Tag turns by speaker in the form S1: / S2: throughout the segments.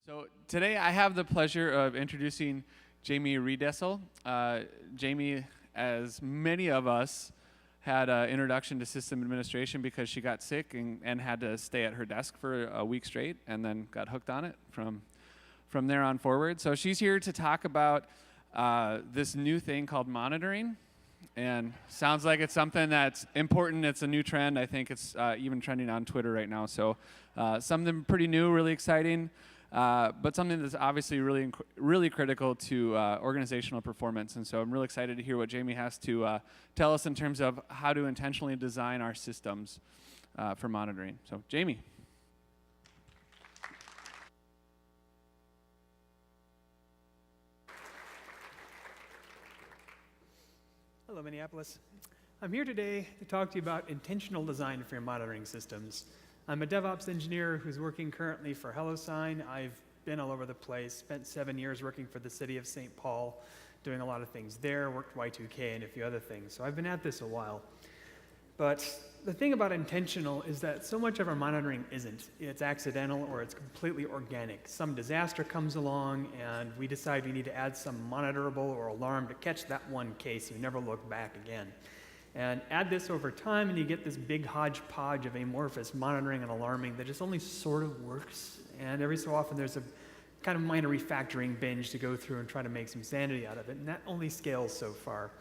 S1: So today I have the pleasure of introducing Jamie Riedesel. Jamie, as many of us, had an introduction to system administration because she got sick and had to stay at her desk for a week straight and then got hooked on it from there on forward. So she's here to talk about this new thing called monitoring. And sounds like it's something that's important. It's a new trend. I think it's even trending on Twitter right now. So something pretty new, really exciting. But something that's obviously really critical to organizational performance. And so I'm really excited to hear what Jamie has to tell us in terms of how to intentionally design our systems for monitoring. So Jamie.
S2: Hello, Minneapolis. I'm here today to talk to you about intentional design for your monitoring systems. I'm a DevOps engineer who's working currently for HelloSign. I've been all over the place, spent 7 years working for the city of St. Paul, doing a lot of things there, worked Y2K and a few other things. So I've been at this a while. But the thing about intentional is that so much of our monitoring isn't. It's accidental or it's completely organic. Some disaster comes along and we decide we need to add some monitorable or alarm to catch that one case and never look back again. And add this over time and you get this big hodgepodge of amorphous monitoring and alarming that just only sort of works. And every so often there's a kind of minor refactoring binge to go through and try to make some sanity out of it. And that only scales so far.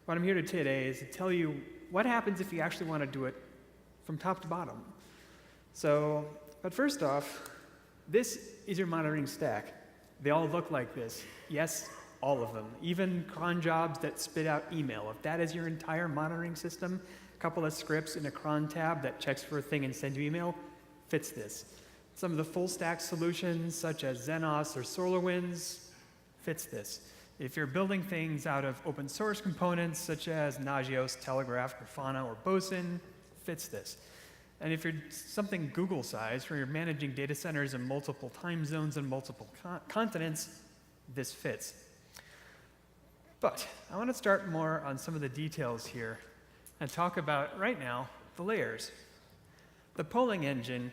S2: What I'm here to today is to tell you what happens if you actually want to do it from top to bottom. So, but first off, this is your monitoring stack. They all look like this. Yes, all of them. Even cron jobs that spit out email. If that is your entire monitoring system, a couple of scripts in a cron tab that checks for a thing and sends you email, fits this. Some of the full stack solutions, such as Xenos or SolarWinds, fits this. If you're building things out of open source components, such as Nagios, Telegraph, Grafana, or Boson, fits this. And if you're something Google size, where you're managing data centers in multiple time zones and multiple continents, this fits. But I want to start more on some of the details here and talk about, right now, the layers. The polling engine,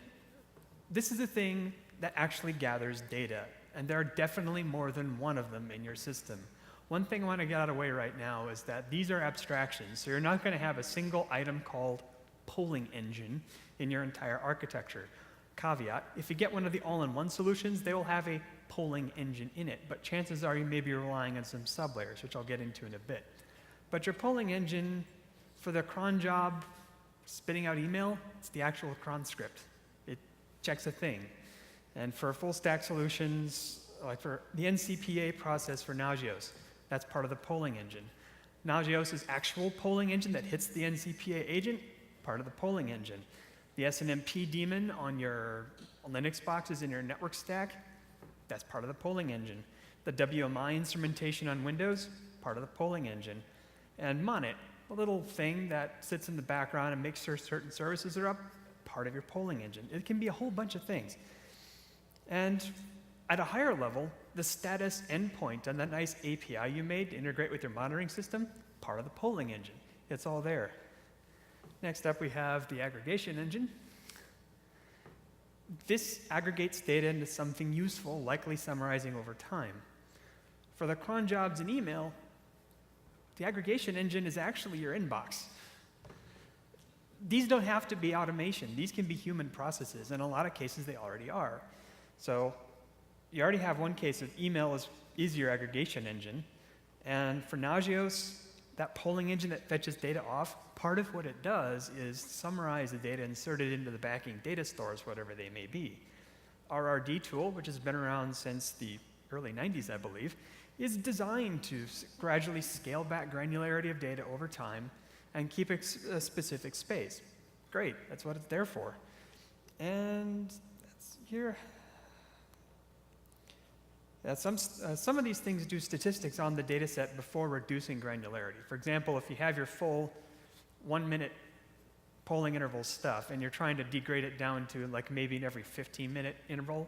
S2: this is a thing that actually gathers data. And there are definitely more than one of them in your system. One thing I want to get out of the way right now is that these are abstractions. So you're not going to have a single item called polling engine in your entire architecture. Caveat, if you get one of the all-in-one solutions, they will have a polling engine in it. But chances are you may be relying on some sublayers, which I'll get into in a bit. But your polling engine, for the cron job spitting out email, it's the actual cron script. It checks a thing. And for full stack solutions, like for the NCPA process for Nagios, that's part of the polling engine. Nagios' actual polling engine that hits the NCPA agent, part of the polling engine. The SNMP daemon on your Linux boxes in your network stack, that's part of the polling engine. The WMI instrumentation on Windows, part of the polling engine. And Monet, a little thing that sits in the background and makes sure certain services are up, part of your polling engine. It can be a whole bunch of things. And at a higher level, the status endpoint on that nice API you made to integrate with your monitoring system, part of the polling engine. It's all there. Next up, we have the aggregation engine. This aggregates data into something useful, likely summarizing over time. For the cron jobs in email, the aggregation engine is actually your inbox. These don't have to be automation. These can be human processes. In a lot of cases, they already are. So you already have one case of email is your aggregation engine. And for Nagios, that polling engine that fetches data off, part of what it does is summarize the data, insert it into the backing data stores, whatever they may be. RRD tool, which has been around since the early 90s, I believe, is designed to gradually scale back granularity of data over time and keep a specific space. Great, that's what it's there for. And that's here. Some of these things do statistics on the data set before reducing granularity. For example, if you have your full 1-minute polling interval stuff and you're trying to degrade it down to like maybe an every 15-minute interval,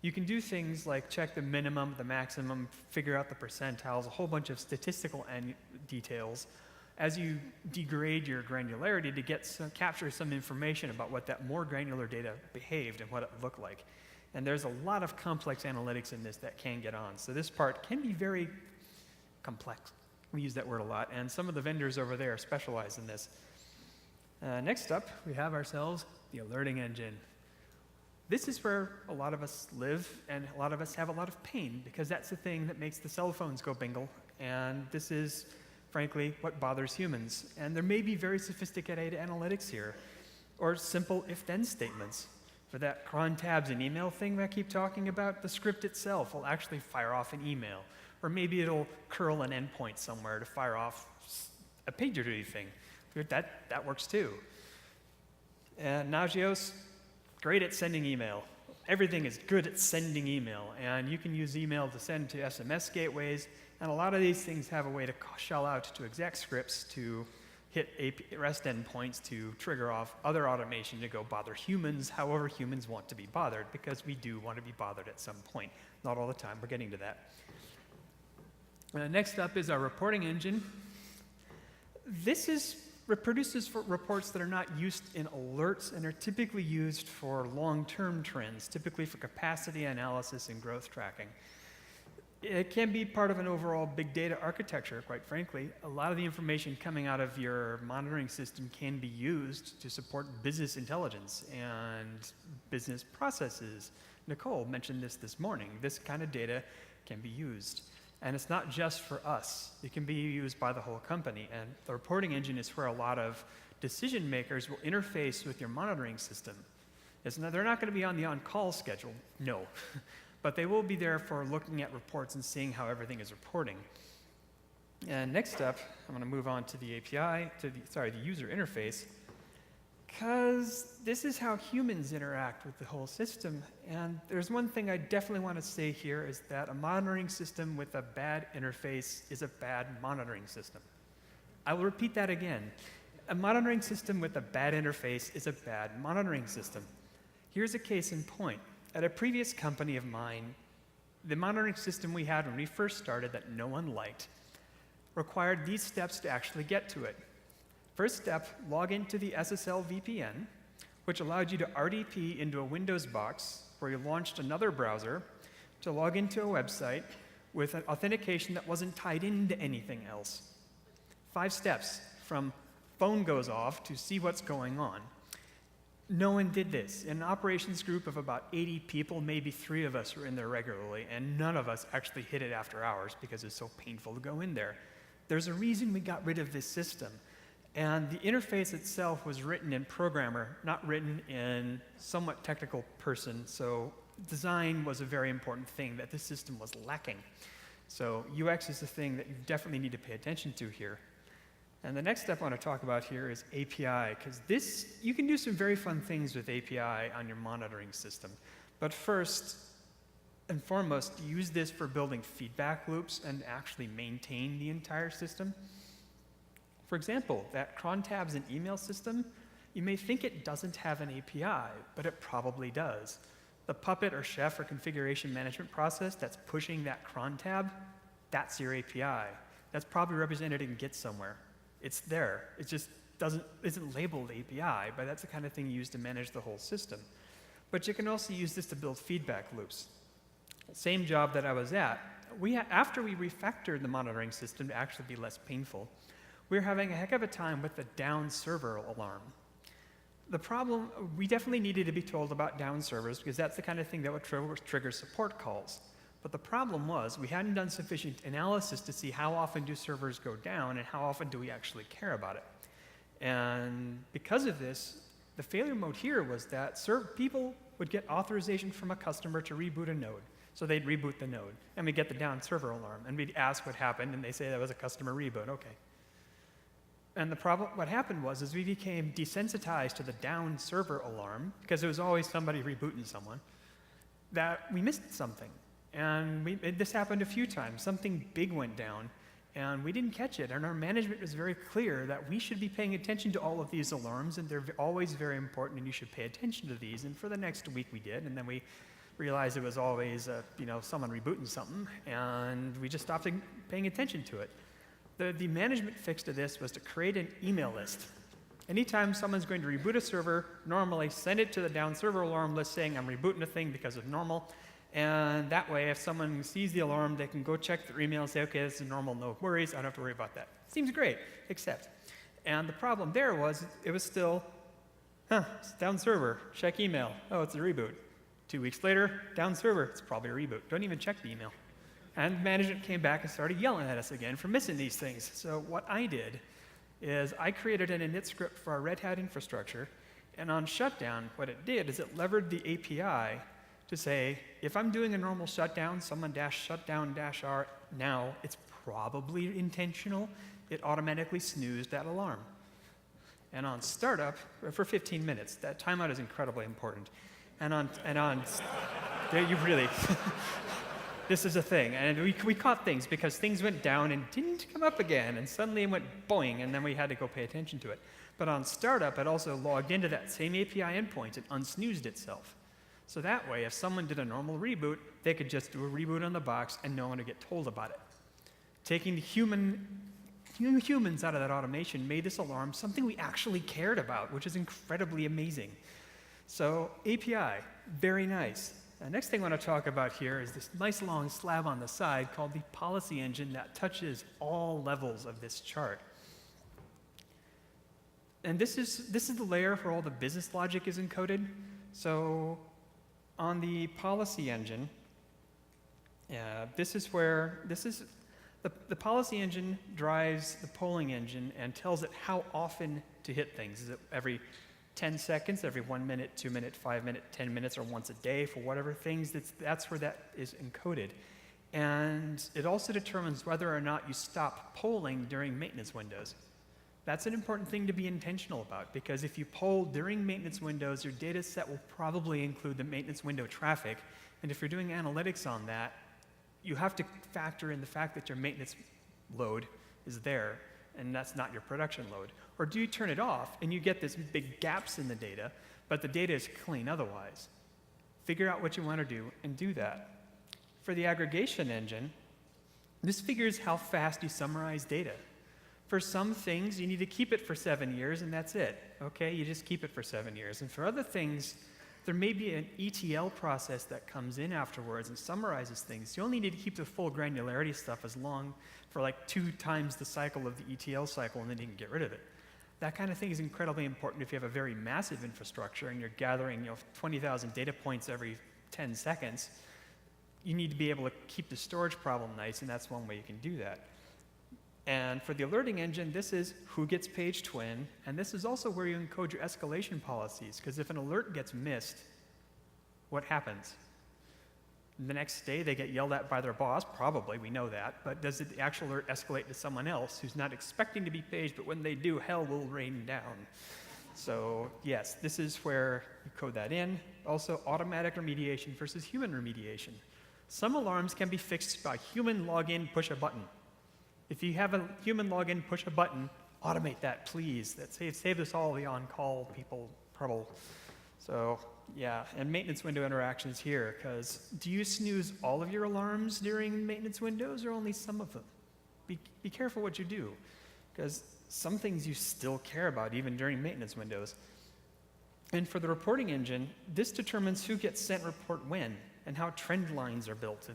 S2: you can do things like check the minimum, the maximum, figure out the percentiles, a whole bunch of statistical details as you degrade your granularity to capture some information about what that more granular data behaved and what it looked like. And there's a lot of complex analytics in this that can get on. So this part can be very complex. We use that word a lot, and some of the vendors over there specialize in this. Next up, we have ourselves the alerting engine. This is where a lot of us live, and a lot of us have a lot of pain, because that's the thing that makes the cell phones go bingle, and this is, frankly, what bothers humans. And there may be very sophisticated analytics here, or simple if-then statements. For that cron tabs and email thing that I keep talking about, the script itself will actually fire off an email. Or maybe it'll curl an endpoint somewhere to fire off a PagerDuty thing. That works too. And Nagios, great at sending email. Everything is good at sending email. And you can use email to send to SMS gateways. And a lot of these things have a way to shell out to exec scripts to hit REST endpoints to trigger off other automation to go bother humans, however humans want to be bothered, because we do want to be bothered at some point. Not all the time, we're getting to that. Next up is our reporting engine. This produces for reports that are not used in alerts and are typically used for long-term trends, typically for capacity analysis and growth tracking. It can be part of an overall big data architecture, quite frankly. A lot of the information coming out of your monitoring system can be used to support business intelligence and business processes. Nicole mentioned this morning. This kind of data can be used. And it's not just for us. It can be used by the whole company. And the reporting engine is where a lot of decision makers will interface with your monitoring system. They're not going to be on the on-call schedule, no. But they will be there for looking at reports and seeing how everything is reporting. And next up, I'm going to move on to the API, the user interface, because this is how humans interact with the whole system. And there's one thing I definitely want to say here is that a monitoring system with a bad interface is a bad monitoring system. I will repeat that again. A monitoring system with a bad interface is a bad monitoring system. Here's a case in point. At a previous company of mine, the monitoring system we had when we first started that no one liked required these steps to actually get to it. First step, log into the SSL VPN, which allowed you to RDP into a Windows box where you launched another browser to log into a website with an authentication that wasn't tied into anything else. 5 steps from phone goes off to see what's going on. No one did this. In an operations group of about 80 people, maybe 3 of us were in there regularly, and none of us actually hit it after hours because it's so painful to go in there. There's a reason we got rid of this system. And the interface itself was written in programmer, not written in somewhat technical person. So design was a very important thing that this system was lacking. So UX is the thing that you definitely need to pay attention to here. And the next step I want to talk about here is API, because you can do some very fun things with API on your monitoring system. But first and foremost, use this for building feedback loops and actually maintain the entire system. For example, that cron tabs and email system, you may think it doesn't have an API, but it probably does. The Puppet or Chef or configuration management process that's pushing that cron tab, that's your API. That's probably represented in Git somewhere. It's there. It just isn't labeled API, but that's the kind of thing used to manage the whole system. But you can also use this to build feedback loops. Same job that I was at. After we refactored the monitoring system to actually be less painful, we were having a heck of a time with the down server alarm. The problem, we definitely needed to be told about down servers because that's the kind of thing that would trigger support calls. But the problem was we hadn't done sufficient analysis to see how often do servers go down and how often do we actually care about it. And because of this, the failure mode here was that people would get authorization from a customer to reboot a node. So they'd reboot the node, and we'd get the down server alarm, and we'd ask what happened, and they say that was a customer reboot. Okay. And the problem, what happened was we became desensitized to the down server alarm, because there was always somebody rebooting someone, that we missed something. And this happened a few times. Something big went down, and we didn't catch it. And our management was very clear that we should be paying attention to all of these alarms, and they're always very important, and you should pay attention to these. And for the next week we did, and then we realized it was always someone rebooting something, and we just stopped paying attention to it. The management fix to this was to create an email list. Anytime someone's going to reboot a server, normally send it to the down server alarm list saying, I'm rebooting a thing because of normal. And that way, if someone sees the alarm, they can go check their email and say, okay, this is normal, no worries, I don't have to worry about that. Seems great, except. And the problem there was, it was still, it's down server, check email, oh, it's a reboot. 2 weeks later, down server, it's probably a reboot. Don't even check the email. And management came back and started yelling at us again for missing these things. So what I did is I created an init script for our Red Hat infrastructure, and on shutdown, what it did is it levered the API to say, if I'm doing a normal shutdown, someone dash shutdown dash R, now it's probably intentional. It automatically snoozed that alarm. And on startup, for 15 minutes, that timeout is incredibly important. And on there you really, this is a thing. And we caught things because things went down and didn't come up again, and suddenly it went boing, and then we had to go pay attention to it. But on startup, it also logged into that same API endpoint and unsnoozed itself. So that way, if someone did a normal reboot, they could just do a reboot on the box and no one would get told about it. Taking the humans out of that automation made this alarm something we actually cared about, which is incredibly amazing. So API, very nice. The next thing I want to talk about here is this nice long slab on the side called the policy engine that touches all levels of this chart. And this is the layer where all the business logic is encoded. So on the policy engine, the policy engine drives the polling engine and tells it how often to hit things. Is it every 10 seconds, every 1 minute, 2 minute, 5 minute, 10 minutes, or once a day for whatever things? That's where that is encoded. And it also determines whether or not you stop polling during maintenance windows. That's an important thing to be intentional about, because if you poll during maintenance windows, your data set will probably include the maintenance window traffic. And if you're doing analytics on that, you have to factor in the fact that your maintenance load is there, and that's not your production load. Or do you turn it off, and you get this big gaps in the data, but the data is clean otherwise? Figure out what you want to do, and do that. For the aggregation engine, this figures how fast you summarize data. For some things, you need to keep it for 7 years, and that's it. Okay, you just keep it for 7 years. And for other things, there may be an ETL process that comes in afterwards and summarizes things. You only need to keep the full granularity stuff as long for like 2 times the cycle of the ETL cycle, and then you can get rid of it. That kind of thing is incredibly important if you have a very massive infrastructure and you're gathering 20,000 data points every 10 seconds. You need to be able to keep the storage problem nice, and that's one way you can do that. And for the alerting engine, this is who gets page twin, and this is also where you encode your escalation policies, because if an alert gets missed, what happens? The next day, they get yelled at by their boss, probably, we know that, but does the actual alert escalate to someone else who's not expecting to be paged, but when they do, hell will rain down. So yes, this is where you code that in. Also, automatic remediation versus human remediation. Some alarms can be fixed by human login, push a button. If you have a human login, push a button, automate that, please. That save us all the on-call people trouble. So yeah, and maintenance window interactions here, because do you snooze all of your alarms during maintenance windows or only some of them? Be careful what you do, because some things you still care about even during maintenance windows. And for the reporting engine, this determines who gets sent report when and how trend lines are built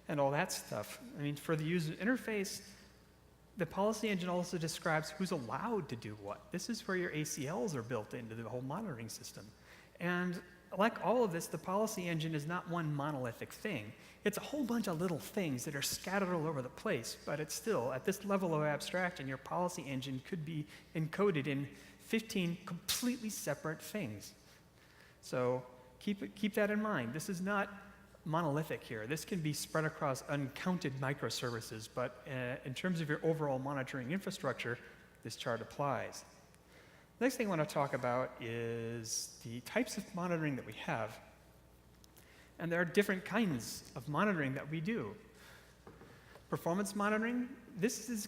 S2: and all that stuff. I mean, for the user interface, the policy engine also describes who's allowed to do what. This is where your ACLs are built into the whole monitoring system. And like all of this, the policy engine is not one monolithic thing. It's a whole bunch of little things that are scattered all over the place, but it's still, at this level of abstraction, your policy engine could be encoded in 15 completely separate things. So keep that in mind. This is not monolithic here. This can be spread across uncounted microservices, but in terms of your overall monitoring infrastructure, this chart applies. The next thing I want to talk about is the types of monitoring that we have. And there are different kinds of monitoring that we do. Performance monitoring, this is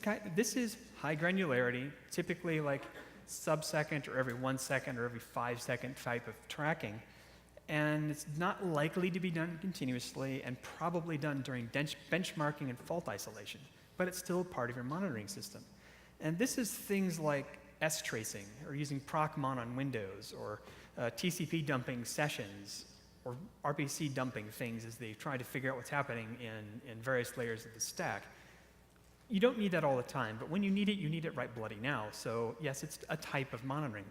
S2: high granularity, typically like sub-second or every 1 second or every 5 second type of tracking. And it's not likely to be done continuously and probably done during benchmarking and fault isolation, but it's still part of your monitoring system. And this is things like S-tracing, or using procmon on Windows, or TCP dumping sessions, or RPC dumping things as they try to figure out what's happening in various layers of the stack. You don't need that all the time, but when you need it right bloody now. So yes, it's a type of monitoring.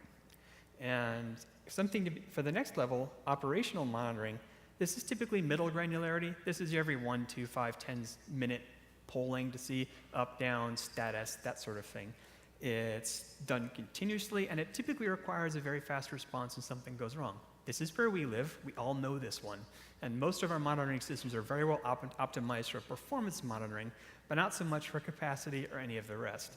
S2: And something for the next level, operational monitoring, this is typically middle granularity. This is your every 1, 2, 5, 10 minute polling to see up, down, status, that sort of thing. It's done continuously, and it typically requires a very fast response when something goes wrong. This is where we live. We all know this one. And most of our monitoring systems are very well optimized for performance monitoring, but not so much for capacity or any of the rest.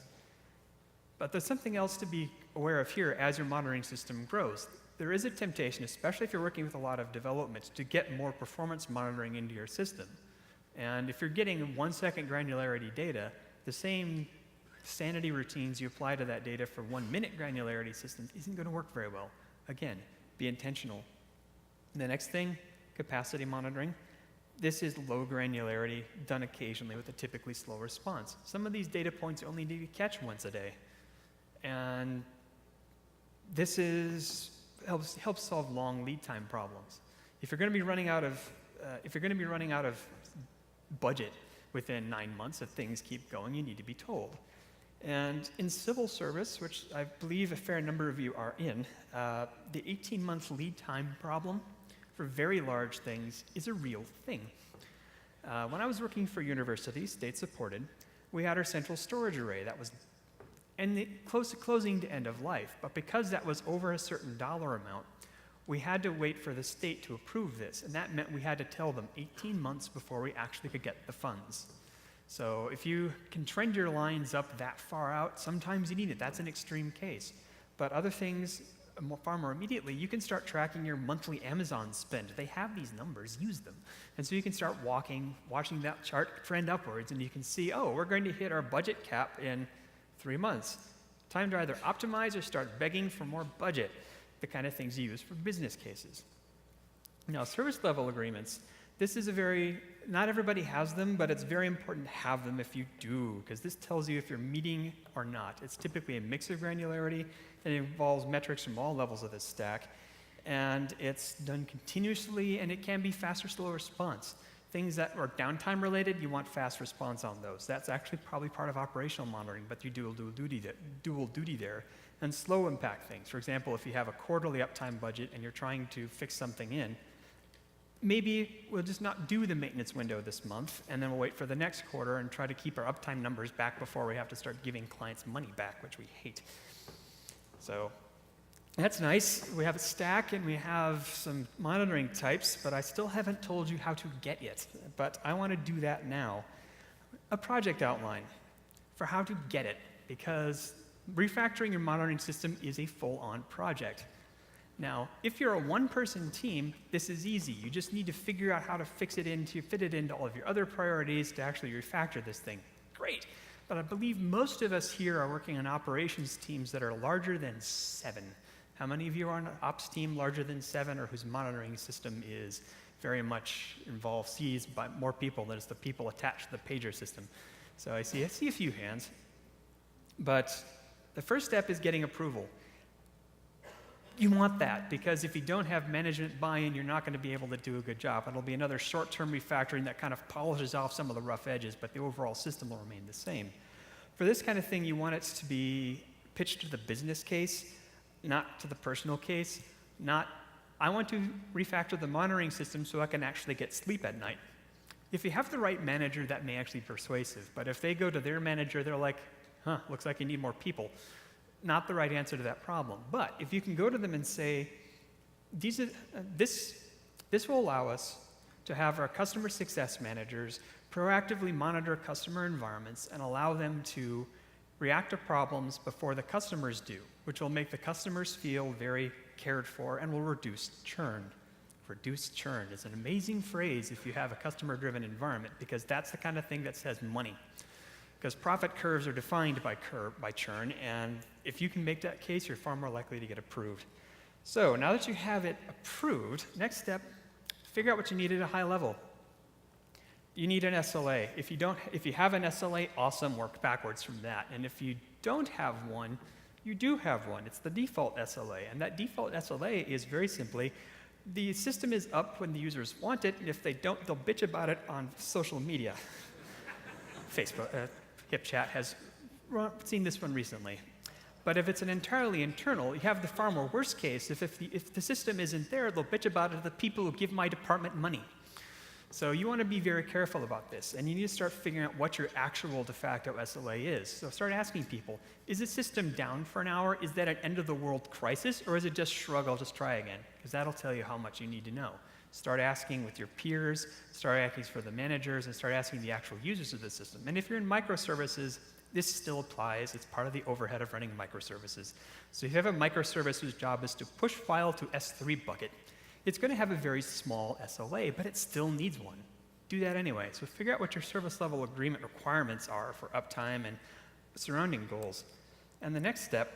S2: But there's something else to be aware of here as your monitoring system grows. There is a temptation, especially if you're working with a lot of development, to get more performance monitoring into your system. And if you're getting 1-second granularity data, the same sanity routines you apply to that data for 1-minute granularity systems isn't going to work very well. Again, be intentional. And the next thing, capacity monitoring. This is low granularity, done occasionally with a typically slow response. Some of these data points only need to catch once a day. And this helps solve long lead time problems. If you're going to be running out of budget within 9 months if things keep going, you need to be told. And in civil service, which I believe a fair number of you are in, the 18-month lead time problem for very large things is a real thing. When I was working for universities, state-supported, we had our central storage array that was closing to end of life. But because that was over a certain dollar amount, we had to wait for the state to approve this, and that meant we had to tell them 18 months before we actually could get the funds. So if you can trend your lines up that far out, sometimes you need it. That's an extreme case. But other things, far more immediately, you can start tracking your monthly Amazon spend. They have these numbers, use them. And so you can start watching that chart trend upwards, and you can see, oh, we're going to hit our budget cap in 3 months. Time to either optimize or start begging for more budget, the kind of things you use for business cases. Now, service level agreements, this is not everybody has them, but it's very important to have them if you do, because this tells you if you're meeting or not. It's typically a mix of granularity, and it involves metrics from all levels of the stack, and it's done continuously, and it can be fast or slow response. Things that are downtime related, you want fast response on those. That's actually probably part of operational monitoring, but you do dual duty there. And slow impact things. For example, if you have a quarterly uptime budget and you're trying to fix something in, maybe we'll just not do the maintenance window this month, and then we'll wait for the next quarter and try to keep our uptime numbers back before we have to start giving clients money back, which we hate. So that's nice. We have a stack and we have some monitoring types, but I still haven't told you how to get it. But I want to do that now. A project outline for how to get it, because refactoring your monitoring system is a full-on project. Now, if you're a one-person team, this is easy. You just need to figure out how to fit it into all of your other priorities to actually refactor this thing. Great. But I believe most of us here are working on operations teams that are larger than 7. How many of you are on an ops team larger than 7 or whose monitoring system is very much involved, sees by more people than is the people attached to the pager system? So I see a few hands. But the first step is getting approval. You want that, because if you don't have management buy-in, you're not going to be able to do a good job. It'll be another short-term refactoring that kind of polishes off some of the rough edges, but the overall system will remain the same. For this kind of thing, you want it to be pitched to the business case, not to the personal case, not, I want to refactor the monitoring system so I can actually get sleep at night. If you have the right manager, that may actually be persuasive, but if they go to their manager, they're like, looks like you need more people. Not the right answer to that problem. But if you can go to them and say, this will allow us to have our customer success managers proactively monitor customer environments and allow them to react to problems before the customers do, which will make the customers feel very cared for and will reduce churn. Reduce churn is an amazing phrase if you have a customer-driven environment, because that's the kind of thing that says money. Because profit curves are defined by churn, and if you can make that case, you're far more likely to get approved. So now that you have it approved, next step, figure out what you need at a high level. You need an SLA. If you have an SLA, awesome, work backwards from that. And if you don't have one, You do have one. It's the default SLA. And that default SLA is very simply, the system is up when the users want it, and if they don't, they'll bitch about it on social media. Facebook, HipChat has seen this one recently. But if it's an entirely internal, you have the far more worst case. If the system isn't there, they'll bitch about it to the people who give my department money. So you want to be very careful about this, and you need to start figuring out what your actual de facto SLA is. So start asking people, is the system down for an hour? Is that an end-of-the-world crisis, or is it just shrug, I'll just try again? Because that'll tell you how much you need to know. Start asking with your peers, start asking for the managers, and start asking the actual users of the system. And if you're in microservices, this still applies. It's part of the overhead of running microservices. So if you have a microservice whose job is to push file to S3 bucket, it's going to have a very small SLA, but it still needs one. Do that anyway. So figure out what your service level agreement requirements are for uptime and surrounding goals. And the next step,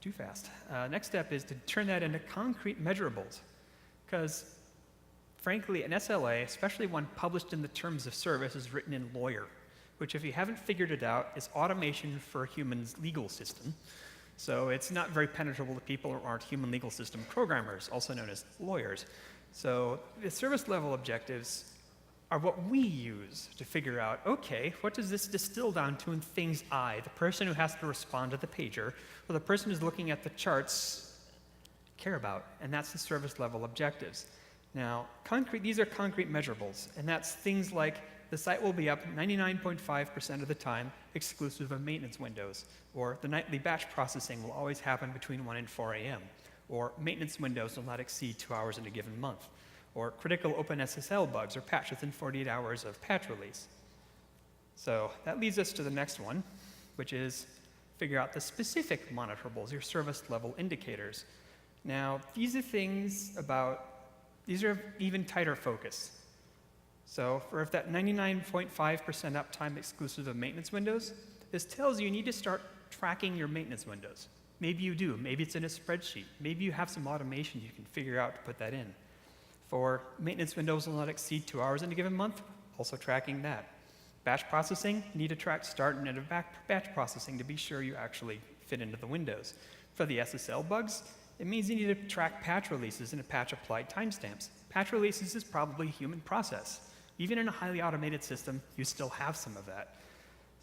S2: too fast, next step is to turn that into concrete measurables. Because frankly, an SLA, especially one published in the terms of service, is written in Lawyer, which if you haven't figured it out, is automation for a human's legal system. So it's not very penetrable to people who aren't human legal system programmers, also known as lawyers. So the service level objectives are what we use to figure out, okay, what does this distill down to in things I, the person who has to respond to the pager, or the person who's looking at the charts, care about, and that's the service level objectives. Now, these are concrete measurables, and that's things like the site will be up 99.5% of the time, exclusive of maintenance windows, or the nightly batch processing will always happen between 1 and 4 a.m., or maintenance windows will not exceed 2 hours in a given month, or critical OpenSSL bugs are patched within 48 hours of patch release. So that leads us to the next one, which is figure out the specific monitorables, your service level indicators. Now, these are even tighter focus. So for if that 99.5% uptime exclusive of maintenance windows, this tells you need to start tracking your maintenance windows. Maybe you do. Maybe it's in a spreadsheet. Maybe you have some automation you can figure out to put that in. For maintenance windows will not exceed 2 hours in a given month, also tracking that. Batch processing, you need to track start and end of batch processing to be sure you actually fit into the windows. For the SSL bugs, it means you need to track patch releases and patch applied timestamps. Patch releases is probably a human process. Even in a highly automated system, you still have some of that.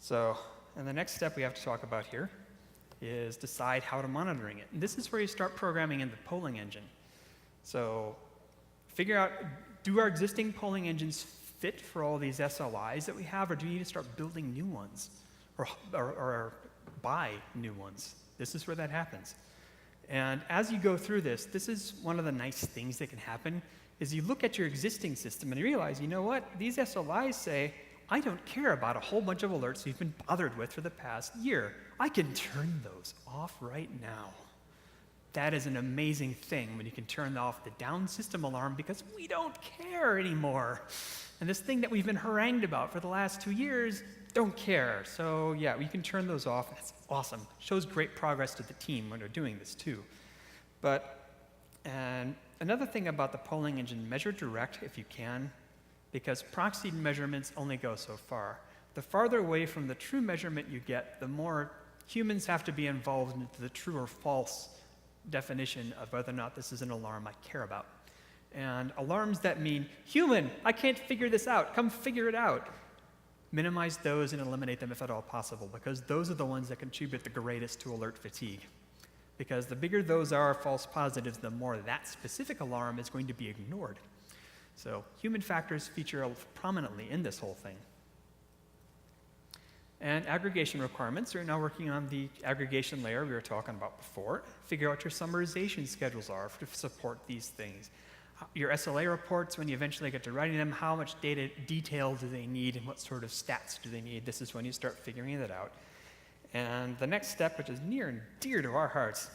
S2: So, and the next step we have to talk about here is decide how to monitoring it. And this is where you start programming in the polling engine. So figure out, do our existing polling engines fit for all these SLIs that we have, or do you need to start building new ones or buy new ones? This is where that happens. And as you go through this, this is one of the nice things that can happen, is you look at your existing system and you realize, you know what, these SLIs say, I don't care about a whole bunch of alerts you've been bothered with for the past year. I can turn those off right now. That is an amazing thing when you can turn off the down system alarm because we don't care anymore. And this thing that we've been harangued about for the last 2 years, don't care. So yeah, we can turn those off. That's awesome. Shows great progress to the team when they're doing this too. And another thing about the polling engine, measure direct if you can, because proxied measurements only go so far. The farther away from the true measurement you get, the more humans have to be involved into the true or false definition of whether or not this is an alarm I care about. And alarms that mean, human, I can't figure this out, come figure it out. Minimize those and eliminate them if at all possible, because those are the ones that contribute the greatest to alert fatigue. Because the bigger those are false positives, the more that specific alarm is going to be ignored. So human factors feature prominently in this whole thing. And aggregation requirements, we're now working on the aggregation layer we were talking about before. Figure out what your summarization schedules are to support these things. Your SLA reports, when you eventually get to writing them, how much detail do they need and what sort of stats do they need? This is when you start figuring that out. And the next step, which is near and dear to our hearts,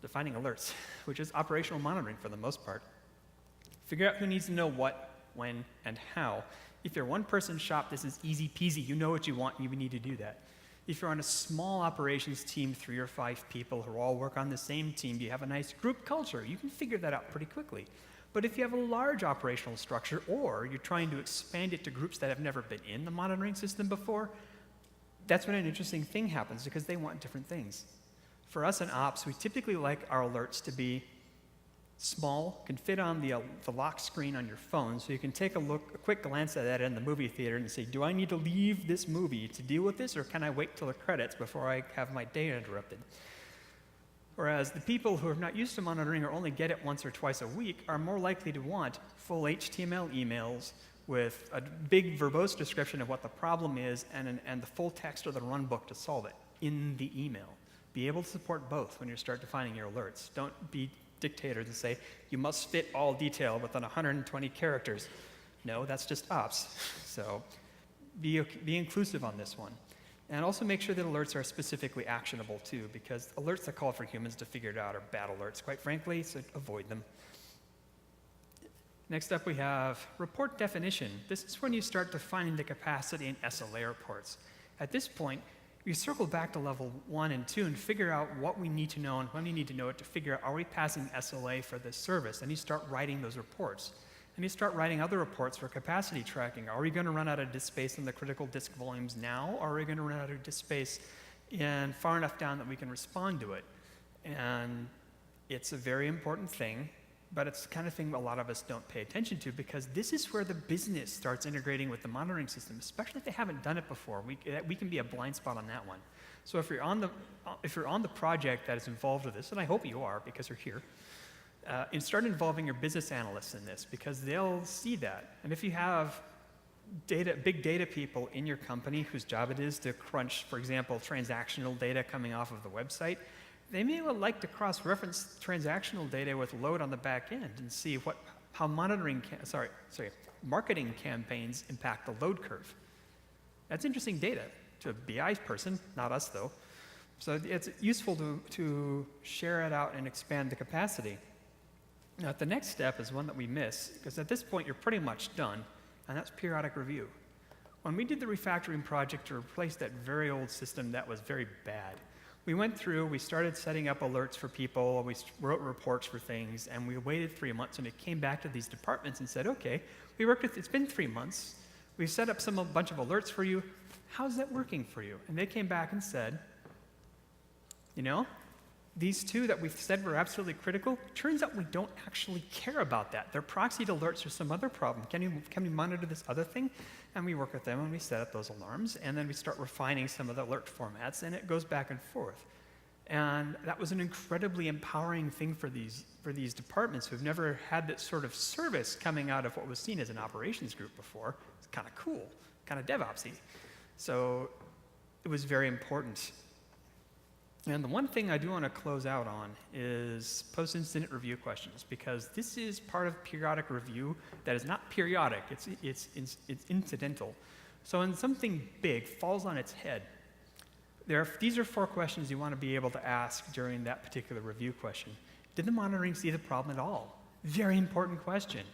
S2: defining alerts, which is operational monitoring for the most part. Figure out who needs to know what, when, and how. If you're a one-person shop, this is easy peasy. You know what you want, and you need to do that. If you're on a small operations team, 3 or 5 people who all work on the same team, you have a nice group culture, you can figure that out pretty quickly. But if you have a large operational structure, or you're trying to expand it to groups that have never been in the monitoring system before, that's when an interesting thing happens, because they want different things. For us in ops, we typically like our alerts to be small, can fit on the lock screen on your phone, so you can take a quick glance at that in the movie theater and say, do I need to leave this movie to deal with this, or can I wait till the credits before I have my day interrupted? Whereas the people who are not used to monitoring or only get it once or twice a week are more likely to want full HTML emails with a big verbose description of what the problem is and the full text or the runbook to solve it in the email. Be able to support both when you start defining your alerts. Don't be dictators and say, you must fit all detail within 120 characters. No, that's just ops. So be inclusive on this one. And also make sure that alerts are specifically actionable too, because alerts that call for humans to figure it out are bad alerts, quite frankly, so avoid them. Next up we have report definition. This is when you start defining the capacity in SLA reports. At this point, we circle back to level 1 and 2 and figure out what we need to know and when we need to know it to figure out, are we passing SLA for this service? And you start writing those reports. And you start writing other reports for capacity tracking. Are we going to run out of disk space in the critical disk volumes now, or are we going to run out of disk space far enough down that we can respond to it? And it's a very important thing, but it's the kind of thing a lot of us don't pay attention to, because this is where the business starts integrating with the monitoring system, especially if they haven't done it before. We can be a blind spot on that one. So if you're on the project that is involved with this, and I hope you are because you're here, and start involving your business analysts in this, because they'll see that. And if you have big data people in your company whose job it is to crunch, for example, transactional data coming off of the website, they may well like to cross-reference transactional data with load on the back end and see how marketing campaigns impact the load curve. That's interesting data to a BI person, not us though. So it's useful to share it out and expand the capacity. Now, the next step is one that we miss, because at this point you're pretty much done, and that's periodic review. When we did the refactoring project to replace that very old system that was very bad, we went through, we started setting up alerts for people, we wrote reports for things, and we waited 3 months, and it came back to these departments and said, okay, it's been 3 months, we've set up a bunch of alerts for you, how's that working for you? And they came back and said, you know, these two that we've said were absolutely critical, turns out we don't actually care about that. They're proxied alerts or some other problem. Can we monitor this other thing? And we work with them and we set up those alarms, and then we start refining some of the alert formats, and it goes back and forth. And that was an incredibly empowering thing for these departments who've never had that sort of service coming out of what was seen as an operations group before. It's kind of cool, kind of DevOpsy. So it was very important. And the one thing I do want to close out on is post-incident review questions, because this is part of periodic review that is not periodic, it's incidental. So when something big falls on its head, these are 4 questions you want to be able to ask during that particular review question. Did the monitoring see the problem at all? Very important question.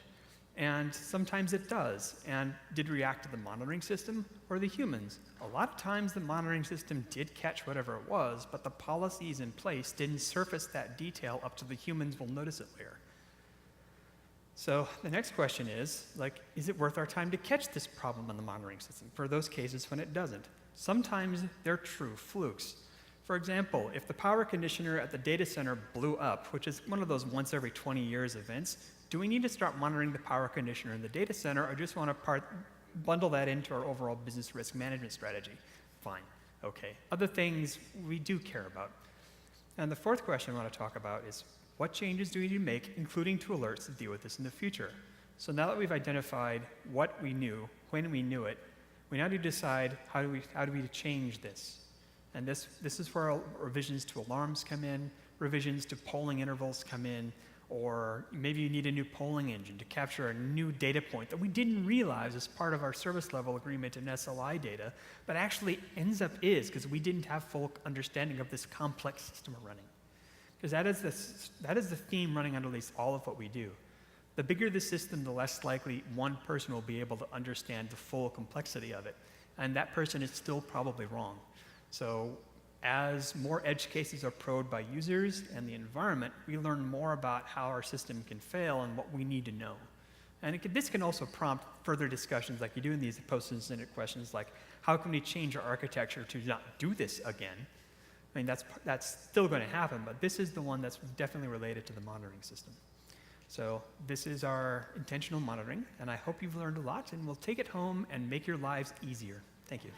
S2: And sometimes it does. And did it react to the monitoring system or the humans? A lot of times the monitoring system did catch whatever it was, but the policies in place didn't surface that detail up to the humans will notice it later. So the next question is it worth our time to catch this problem in the monitoring system for those cases when it doesn't? Sometimes they're true flukes. For example, if the power conditioner at the data center blew up, which is one of those once every 20 years events, do we need to start monitoring the power conditioner in the data center, or just want to bundle that into our overall business risk management strategy? Fine, okay. Other things we do care about. And the 4th question I want to talk about is, what changes do we need to make, including to alerts, to deal with this in the future? So now that we've identified what we knew, when we knew it, we now need to decide how do we change this? And this is where revisions to alarms come in, revisions to polling intervals come in, or maybe you need a new polling engine to capture a new data point that we didn't realize as part of our service level agreement in SLI data, but actually ends up because we didn't have full understanding of this complex system we're running. Because that is the theme running underneath all of what we do. The bigger the system, the less likely one person will be able to understand the full complexity of it. And that person is still probably wrong. So as more edge cases are probed by users and the environment, we learn more about how our system can fail and what we need to know. And this can also prompt further discussions like you do in these post-incident questions, like how can we change our architecture to not do this again? I mean, that's still going to happen, but this is the one that's definitely related to the monitoring system. So this is our intentional monitoring, and I hope you've learned a lot, and we'll take it home and make your lives easier. Thank you.